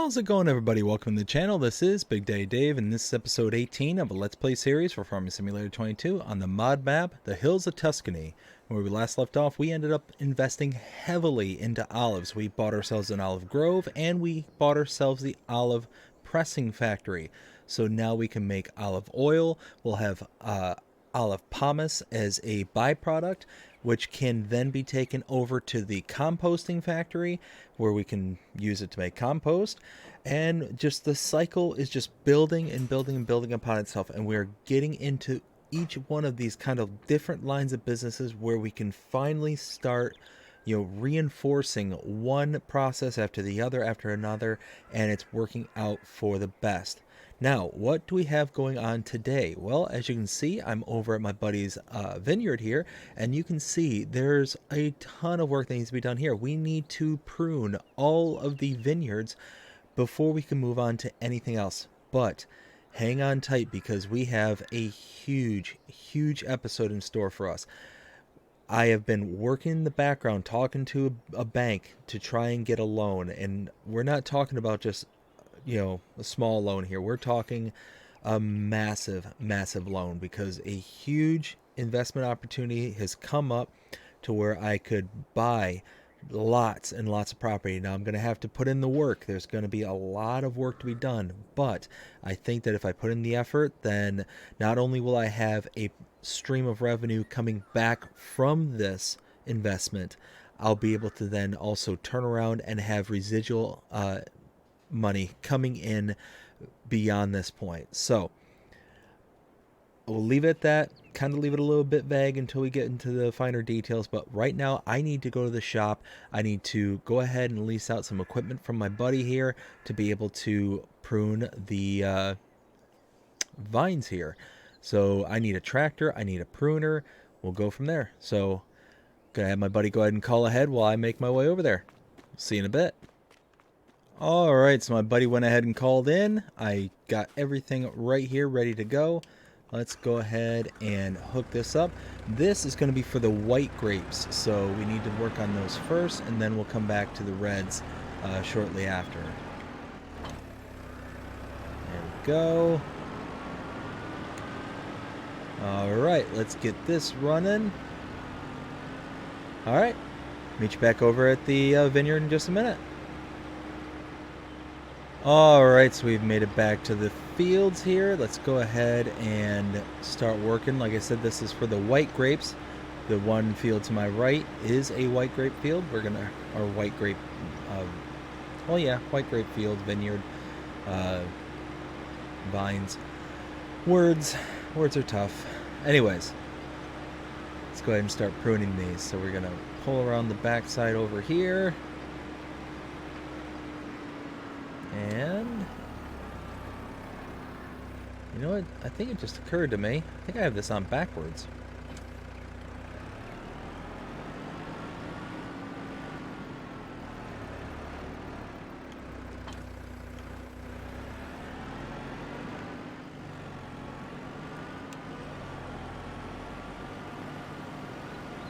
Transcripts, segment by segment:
How's it going, everybody? Welcome to the channel. This is Big Day Dave, and this is episode 18 of a Let's Play series for Farming Simulator 22 on the mod map, the Hills of Tuscany. Where we last left off, we ended up investing heavily into olives. We bought ourselves an olive grove, and we bought ourselves the olive pressing factory. So now we can make olive oil. We'll have olive pomace as a byproduct, which can then be taken over to the composting factory where we can use it to make compost. And just the cycle is just building and building and building upon itself, and we're getting into each one of these kind of different lines of businesses where we can finally start reinforcing one process after the other after another, and it's working out for the best. Now, what do we have going on today? Well, as you can see, I'm over at my buddy's vineyard here, and you can see there's a ton of work that needs to be done here. We need to prune all of the vineyards before we can move on to anything else. But hang on tight, because we have a huge episode in store for us. I have been working in the background, talking to a bank to try and get a loan, and we're not talking about just a small loan here. We're talking a massive loan, because a huge investment opportunity has come up to where I could buy lots and lots of property. Now I'm going to have to put in the work. There's going to be a lot of work to be done, but I think that if I put in the effort, then not only will I have a stream of revenue coming back from this investment, I'll be able to then also turn around and have residual money coming in beyond this point. So we'll leave it at that, kind of leave it a little bit vague until we get into the finer details. But right now, I need to go to the shop. I need to go ahead and lease out some equipment from my buddy here to be able to prune the vines here. So I need a tractor, I need a pruner. We'll go from there. So gonna have my buddy go ahead and call ahead while I make my way over there. See you in a bit. Alright, so my buddy went ahead and called in. I got everything right here ready to go. Let's go ahead and hook this up. This is going to be for the white grapes, so we need to work on those first, and then we'll come back to the reds shortly after. There we go. Alright, let's get this running. Alright, meet you back over at the vineyard in just a minute. Alright, so we've made it back to the fields here. Let's go ahead and start working. Like I said, this is for the white grapes. The one field to my right is a white grape field. We're gonna, or white grape, well yeah, white grape field, vineyard, vines. Words are tough. Anyways, let's go ahead and start pruning these. So we're gonna pull around the backside over here. And you know what? I think it just occurred to me. I think I have this on backwards.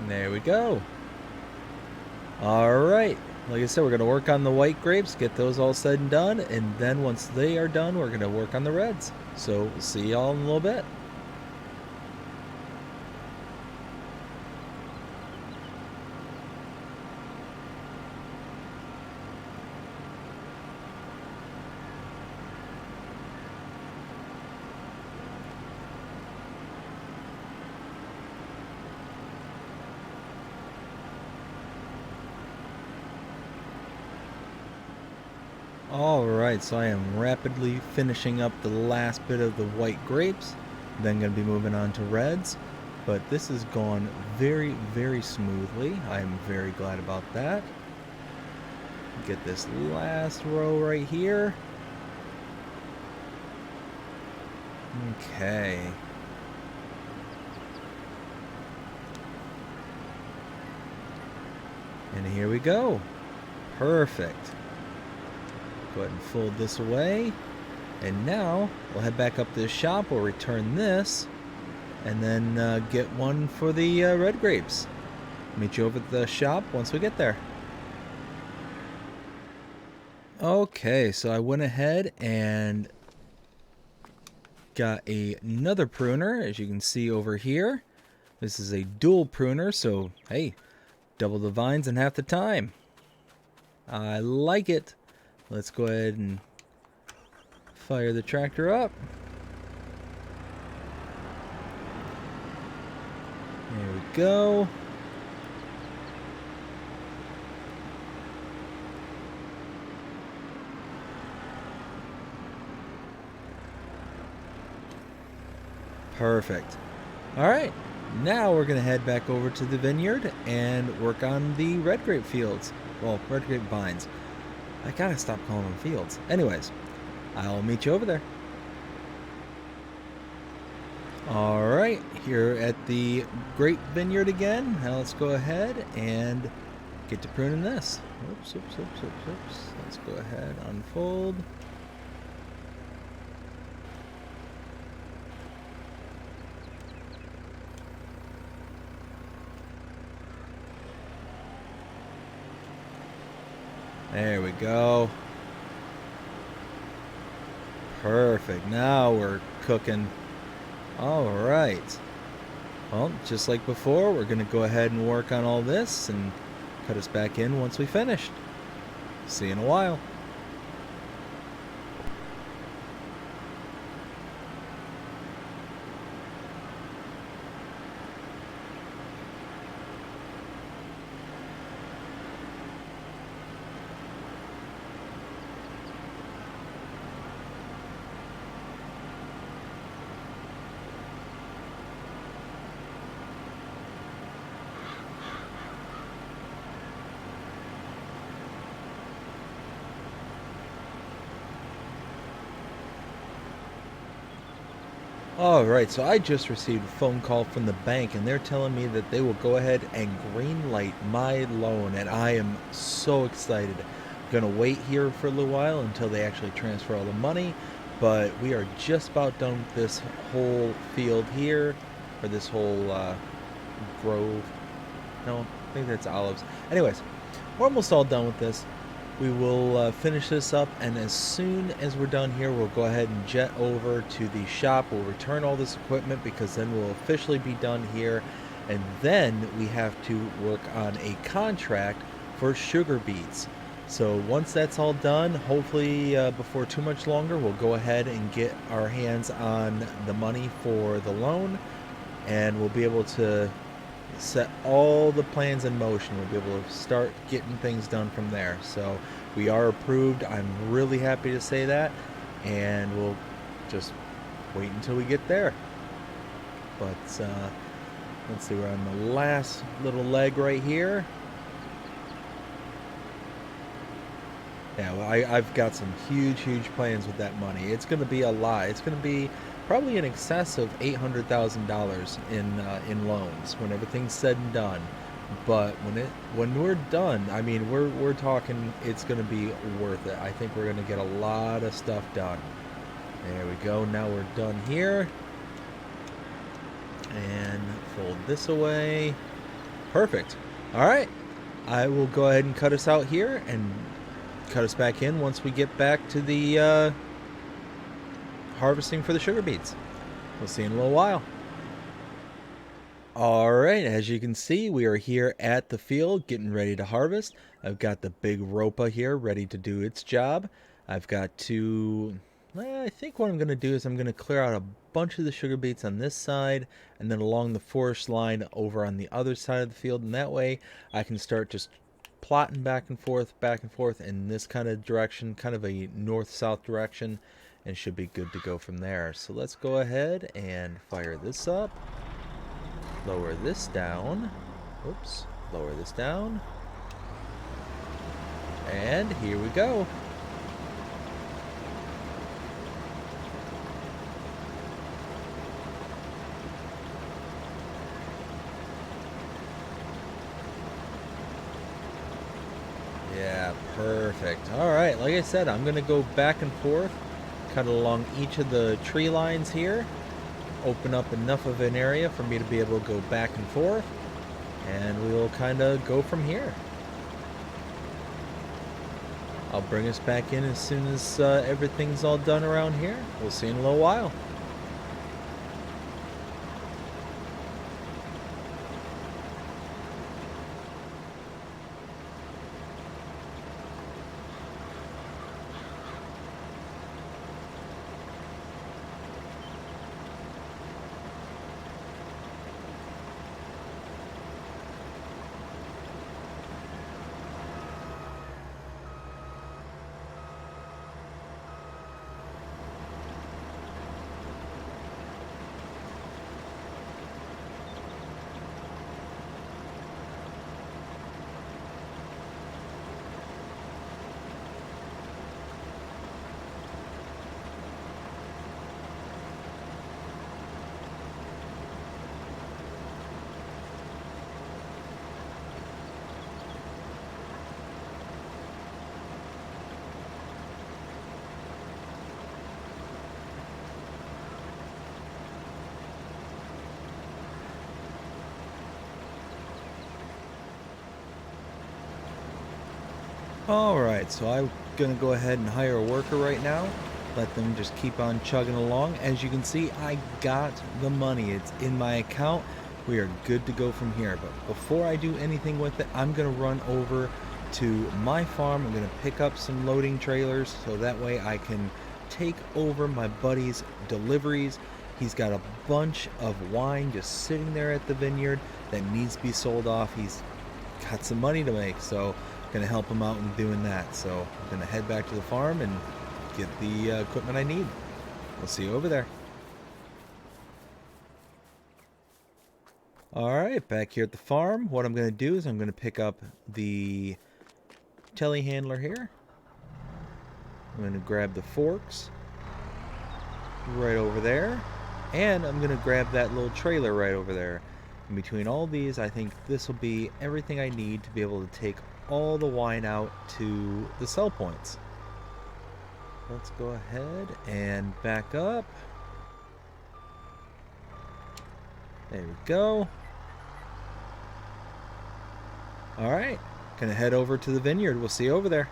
And there we go. All right. Like I said, we're going to work on the white grapes, get those all said and done, and then once they are done, we're going to work on the reds. So we'll see y'all in a little bit. Alright, so I am rapidly finishing up the last bit of the white grapes, then going to be moving on to reds, but this has gone very, very smoothly. I am very glad about that. Get this last row right here. Okay. And here we go. Perfect. Go ahead and fold this away. And now we'll head back up to the shop. We'll return this and then get one for the red grapes. Meet you over at the shop once we get there. Okay, so I went ahead and got another pruner, as you can see over here. This is a dual pruner, so hey, double the vines in half the time. I like it. Let's go ahead and fire the tractor up. There we go. Perfect. All right, now we're gonna head back over to the vineyard and work on the red grape fields. Well, red grape vines. I gotta stop calling them fields. Anyways, I'll meet you over there. Alright, here at the grape vineyard again. Now let's go ahead and get to pruning this. Oops. Let's go ahead, unfold. There we go. Perfect. Now we're cooking. All right. Well, just like before, we're going to go ahead and work on all this and cut us back in once we finished. See you in a while. Alright, so I just received a phone call from the bank and they're telling me that they will go ahead and green light my loan, and I am so excited. I'm gonna wait here for a little while until they actually transfer all the money, but we are just about done with this whole field here, or this whole grove. No, I think that's olives. Anyways, we're almost all done with this. We will finish this up, and as soon as we're done here, we'll go ahead and jet over to the shop. We'll return all this equipment because then we'll officially be done here, and then we have to work on a contract for sugar beets. So once that's all done, hopefully before too much longer, we'll go ahead and get our hands on the money for the loan, and we'll be able to set all the plans in motion. We'll be able to start getting things done from there. So we are approved. I'm really happy to say that, and we'll just wait until we get there. But let's see, we're on the last little leg right here. Yeah, well, I've got some huge plans with that money. It's going to be a lot. It's going to be probably in excess of $800,000 in loans when everything's said and done. But when we're done, I mean, we're talking, it's going to be worth it. I think we're going to get a lot of stuff done. There we go. Now we're done here. And fold this away. Perfect. All right. I will go ahead and cut us out here and cut us back in once we get back to the harvesting for the sugar beets. We'll see you in a little while. Alright, as you can see, we are here at the field getting ready to harvest. I've got the big ropa here ready to do its job. I've got I think what I'm going to do is I'm going to clear out a bunch of the sugar beets on this side, and then along the forest line over on the other side of the field, and that way I can start just plotting back and forth in this kind of direction, kind of a north-south direction, and should be good to go from there. So let's go ahead and fire this up, lower this down, oops, lower this down, and here we go. Yeah, perfect. Alright, like I said, I'm going to go back and forth, cut along each of the tree lines here, open up enough of an area for me to be able to go back and forth, and we'll kind of go from here. I'll bring us back in as soon as everything's all done around here. We'll see you in a little while. Alright, so I'm going to go ahead and hire a worker right now. Let them just keep on chugging along. As you can see, I got the money. It's in my account. we are good to go from here. But before I do anything with it, I'm going to run over to my farm. I'm going to pick up some loading trailers so that way I can take over my buddy's deliveries. He's got a bunch of wine just sitting there at the vineyard that needs to be sold off. He's got some money to make, so I'm going to help him out in doing that. So I'm going to head back to the farm and get the equipment I need. We'll see you over there. Alright, back here at the farm, what I'm going to do is I'm going to pick up the telehandler here. I'm going to grab the forks right over there, and I'm going to grab that little trailer right over there. In between all these, I think this will be everything I need to be able to take all the wine out to the sell points. Let's go ahead and back up. There we go. Alright, gonna head over to the vineyard. We'll see you over there.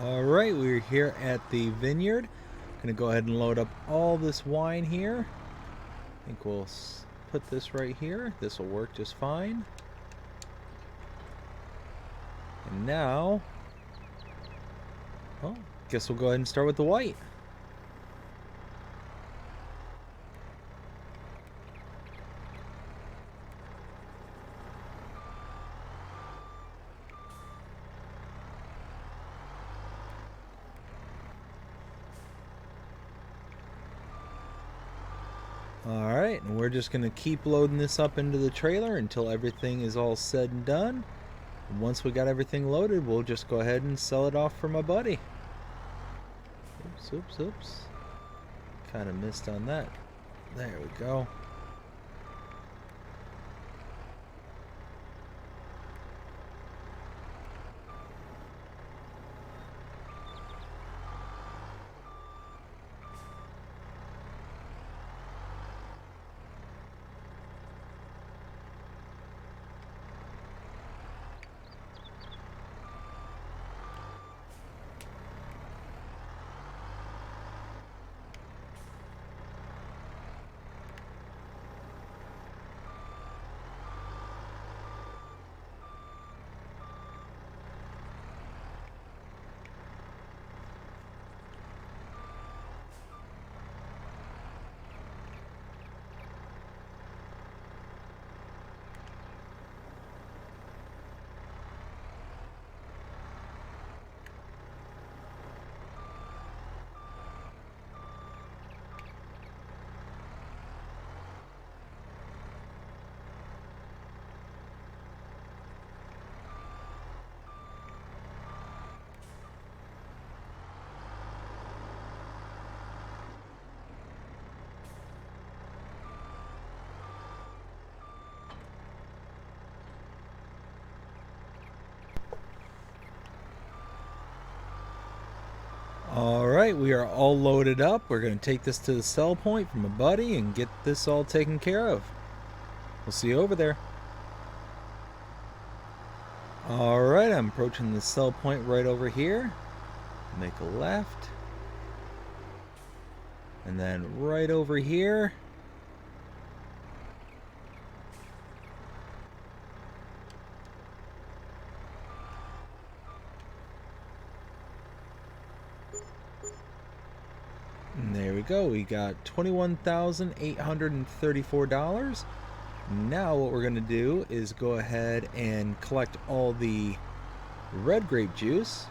Alright, we're here at the vineyard. Gonna go ahead and load up all this wine here. I think we'll put this right here. This will work just fine. And now, well, guess we'll go ahead and start with the white. Alright, and we're just going to keep loading this up into the trailer until everything is all said and done. And once we got everything loaded, we'll just go ahead and sell it off for my buddy. Oops. Kind of missed on that. There we go. Alright, we are all loaded up. We're going to take this to the sell point from a buddy and get this all taken care of. We'll see you over there. Alright, I'm approaching the sell point right over here. Make a left. And then right over here. And there we go. We got $21,834. Now what we're going to do is go ahead and collect all the red grape juice.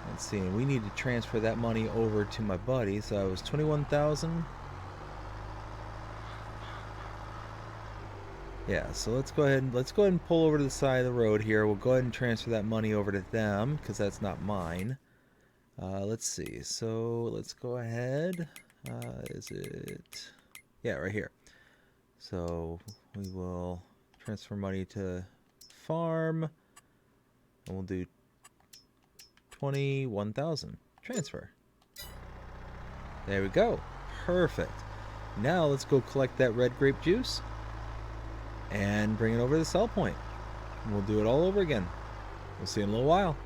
Let's see. We need to transfer that money over to my buddy. So it was 21,000. Yeah, so let's go ahead and pull over to the side of the road here. We'll go ahead and transfer that money over to them because that's not mine. Let's see. So let's go ahead. Is it? Yeah, right here. So we will transfer money to farm, and we'll do 21,000. Transfer. There we go. Perfect. Now let's go collect that red grape juice and bring it over to the sell point. And we'll do it all over again. We'll see you in a little while.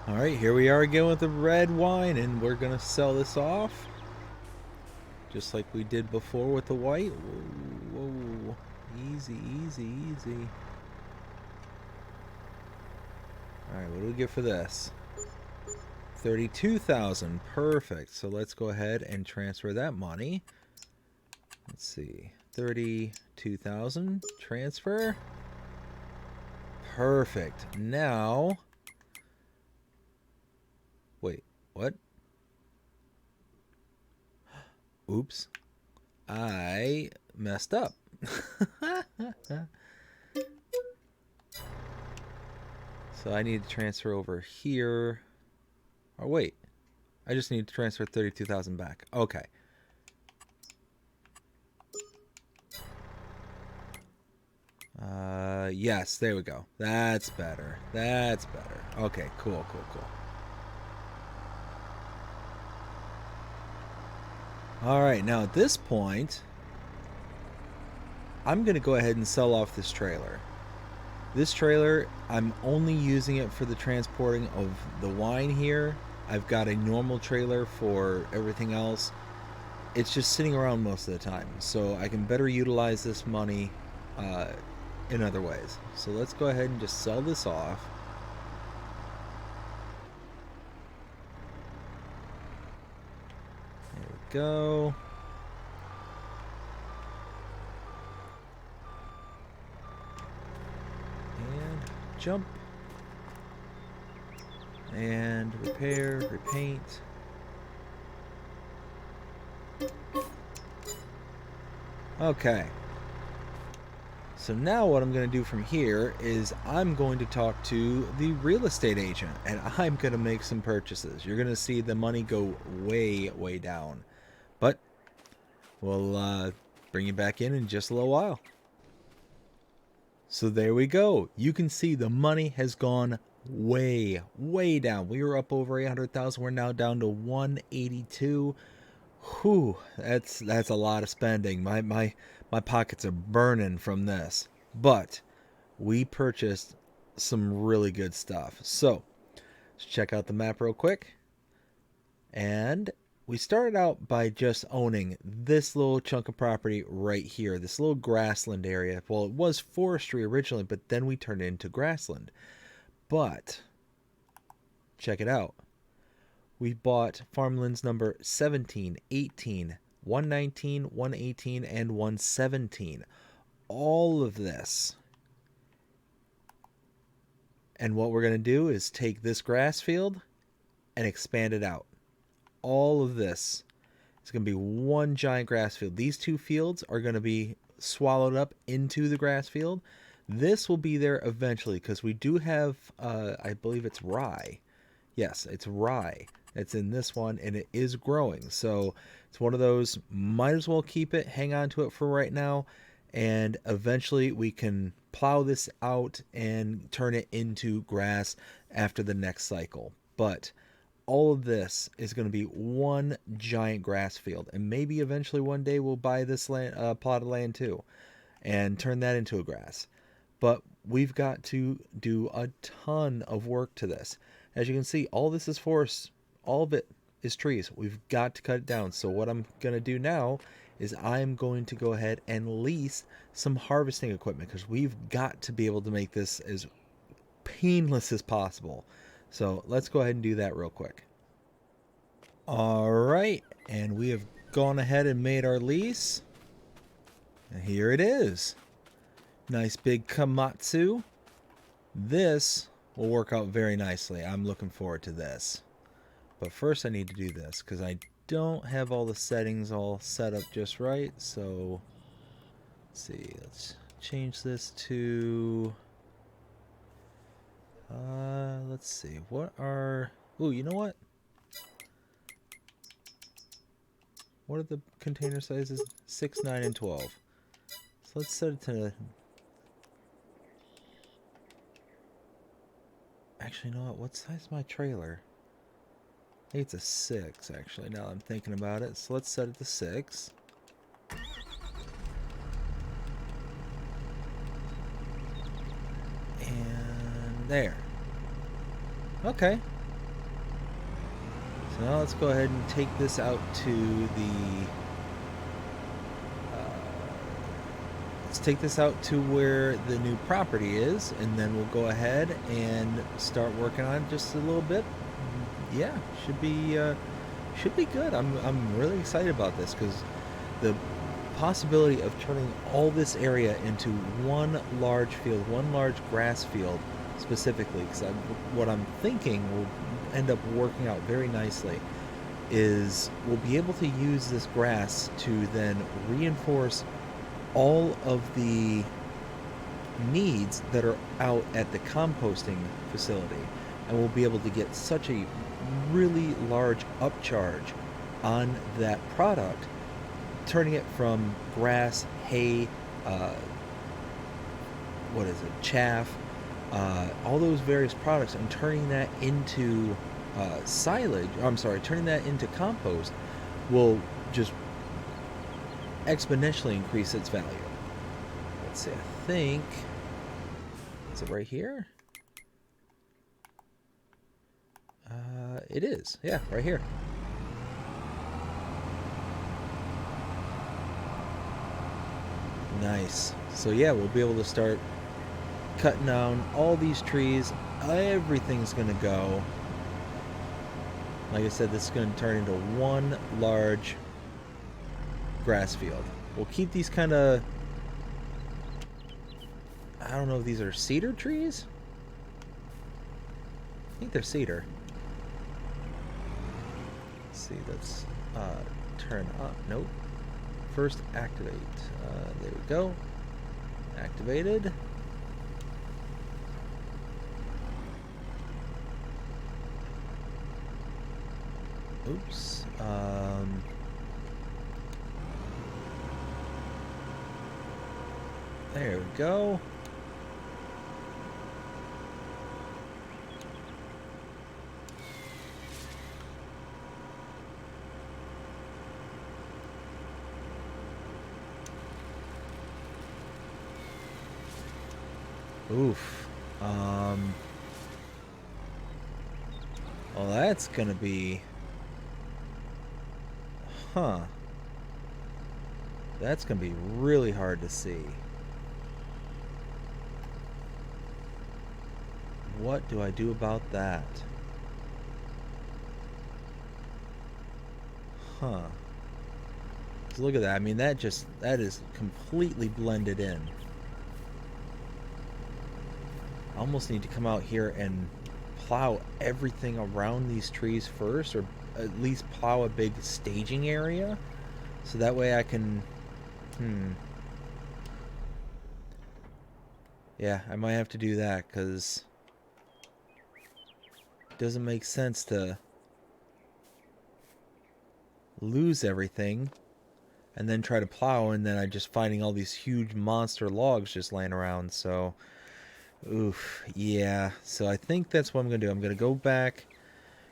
Alright, here we are again with the red wine, and we're going to sell this off. just like we did before with the white. Whoa, whoa. Easy, easy, easy. Alright, what do we get for this? 32,000. Perfect. So let's go ahead and transfer that money. Let's see. 32,000. Transfer. Perfect. Now... Wait, what? Oops. I messed up. So I need to transfer over here. Oh, wait. I just need to transfer 32,000 back. Okay. Yes, there we go. That's better. That's better. Okay, cool, cool, cool. Alright, now at this point, I'm going to go ahead and sell off this trailer. This trailer, I'm only using it for the transporting of the wine here. I've got a normal trailer for everything else. It's just sitting around most of the time, so I can better utilize this money in other ways. So let's go ahead and just sell this off. There we go. And jump. And repair, repaint. Okay. So now what I'm going to do from here is I'm going to talk to the real estate agent and I'm going to make some purchases. You're going to see the money go way, way down. But we'll bring you back in just a little while. So there we go. You can see the money has gone way, way down. We were up over 800,000. We're now down to 182. Whew, that's a lot of spending. My pockets are burning from this. But we purchased some really good stuff. So let's check out the map real quick. And we started out by just owning this little chunk of property right here, this little grassland area. Well, it was forestry originally, but then we turned it into grassland. But check it out. We bought farmlands number 17, 18, 119, 118, and 117. All of this. And what we're going to do is take this grass field and expand it out. All of this is going to be one giant grass field. These two fields are going to be swallowed up into the grass field. This will be there eventually because we do have, I believe it's rye. Yes, it's rye. It's in this one, and it is growing. So it's one of those, might as well keep it, hang on to it for right now, and eventually we can plow this out and turn it into grass after the next cycle. But all of this is going to be one giant grass field, and maybe eventually one day we'll buy this land, plot of land too, and turn that into a grass. But we've got to do a ton of work to this. As you can see, all this is forest. All of it is trees. We've got to cut it down. So what I'm going to do now is I'm going to go ahead and lease some harvesting equipment because we've got to be able to make this as painless as possible. So let's go ahead and do that real quick. All right. And we have gone ahead and made our lease. And here it is. Nice big Komatsu. This will work out very nicely. I'm looking forward to this. But first I need to do this because I don't have all the settings all set up just right. So let's see. Let's change this to let's see. What are... Ooh, you know what? What are the container sizes? 6, 9, and 12. So let's set it to... Actually, you know what? What size is my trailer? I think it's a 6, actually, now that I'm thinking about it. So let's set it to 6. And there. Okay. So now let's go ahead and take this out to the let's take this out to where the new property is, and then we'll go ahead and start working on it just a little bit. Yeah, should be good. I'm really excited about this because the possibility of turning all this area into one large field, one large grass field specifically, because what I'm thinking will end up working out very nicely, is we'll be able to use this grass to then reinforce all of the needs that are out at the composting facility, and we'll be able to get such a really large upcharge on that product, turning it from grass, hay, what is it, chaff, all those various products, and turning that into silage. I'm sorry, turning that into compost will just exponentially increase its value. Let's see, I think, is it right here? It is, yeah, right here. Nice. So yeah, we'll be able to start cutting down all these trees. Everything's gonna go. Like I said, this is gonna turn into one large grass field. We'll keep these kind of, I don't know if these are cedar trees? I think they're cedar. Let's see, let's turn up. Nope. First activate. There we go. Activated. Oops. There we go. Oof. Well, that's gonna be... Huh. That's gonna be really hard to see. What do I do about that? Huh. Just look at that. I mean, that is completely blended in. I almost need to come out here and plow everything around these trees first, or at least plow a big staging area, so that way I can... Yeah, I might have to do that, because it doesn't make sense to lose everything and then try to plow, and then I'm just finding all these huge monster logs just laying around. So oof, yeah. So I think that's what I'm gonna do. I'm gonna go back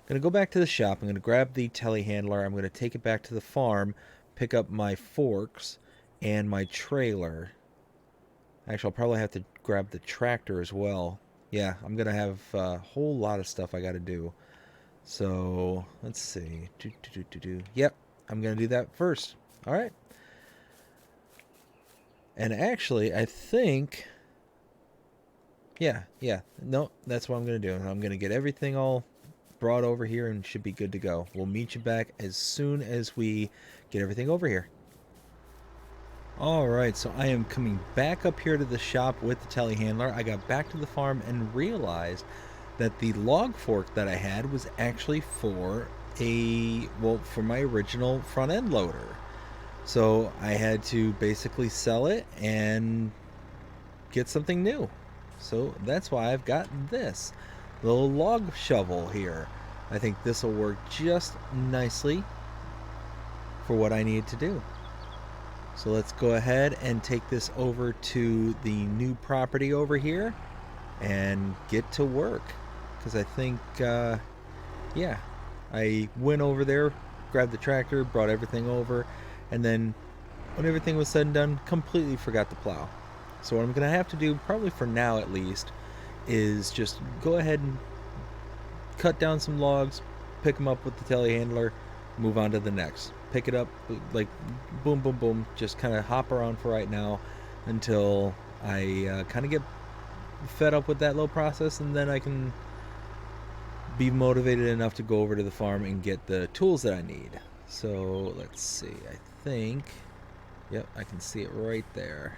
to the shop. I'm gonna grab the telehandler. I'm gonna take it back to the farm, pick up my forks and my trailer. Actually, I'll probably have to grab the tractor as well. Yeah, I'm gonna have a whole lot of stuff I gotta do. So let's see. Yep, I'm gonna do that first. All right. And actually, I think... Yeah. No, that's what I'm going to do. I'm going to get everything all brought over here and should be good to go. We'll meet you back as soon as we get everything over here. Alright, so I am coming back up here to the shop with the telehandler. I got back to the farm and realized that the log fork that I had was actually for for my original front end loader. So I had to basically sell it and get something new. So that's why I've got this little log shovel here. I think this will work just nicely for what I need to do. So let's go ahead and take this over to the new property over here and get to work. Because I think, yeah, I went over there, grabbed the tractor, brought everything over, and then when everything was said and done, completely forgot to plow. So what I'm going to have to do, probably for now at least, is just go ahead and cut down some logs, pick them up with the telehandler, move on to the next. Pick it up, like boom, boom, boom, just kind of hop around for right now, until I kind of get fed up with that little process, and then I can be motivated enough to go over to the farm and get the tools that I need. So let's see, I think, yep, I can see it right there.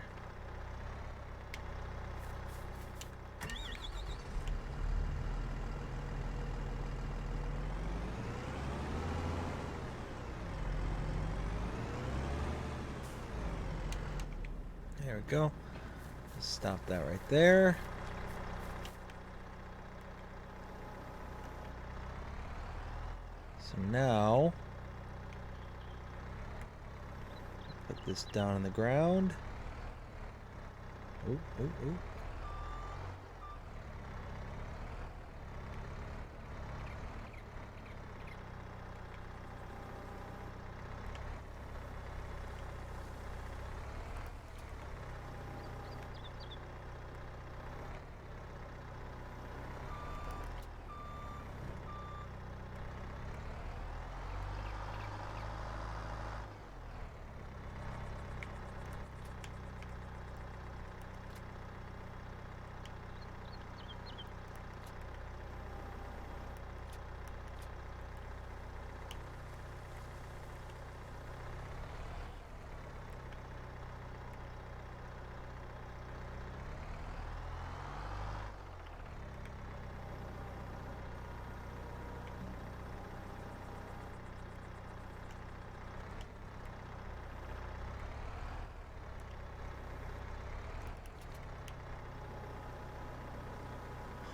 There we go. Stop that right there. So now, put this down on the ground. Ooh, ooh, ooh.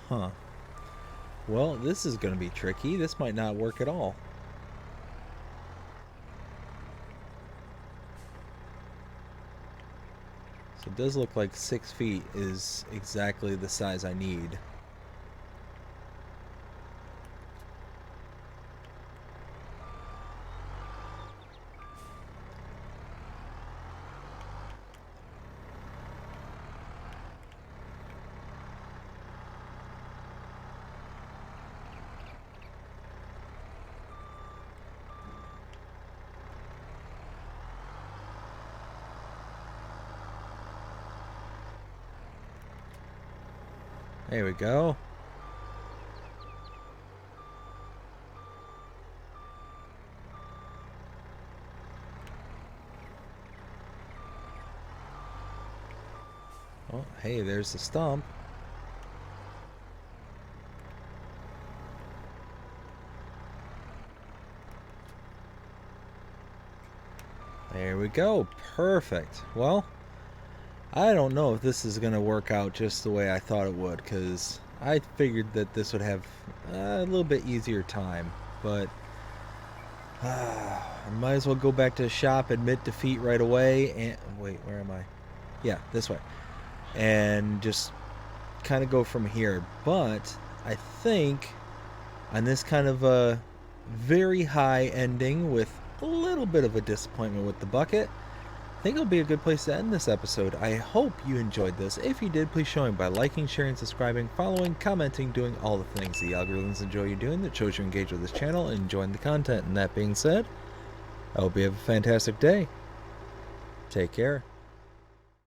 Huh. Well, this is going to be tricky. This might not work at all. So it does look like 6 feet is exactly the size I need. There we go. Oh, hey, there's the stump. There we go. Perfect. Well, I don't know if this is going to work out just the way I thought it would, because I figured that this would have a little bit easier time, but I might as well go back to the shop, admit defeat right away, and wait, where am I? Yeah, this way. And just kind of go from here. But I think on this kind of a very high ending with a little bit of a disappointment with the bucket, I think it'll be a good place to end this episode. I hope you enjoyed this. If you did, please show me by liking, sharing, subscribing, following, commenting, doing all the things the algorithms enjoy you doing that shows you engage with this channel and enjoying the content. And that being said, I hope you have a fantastic day. Take care.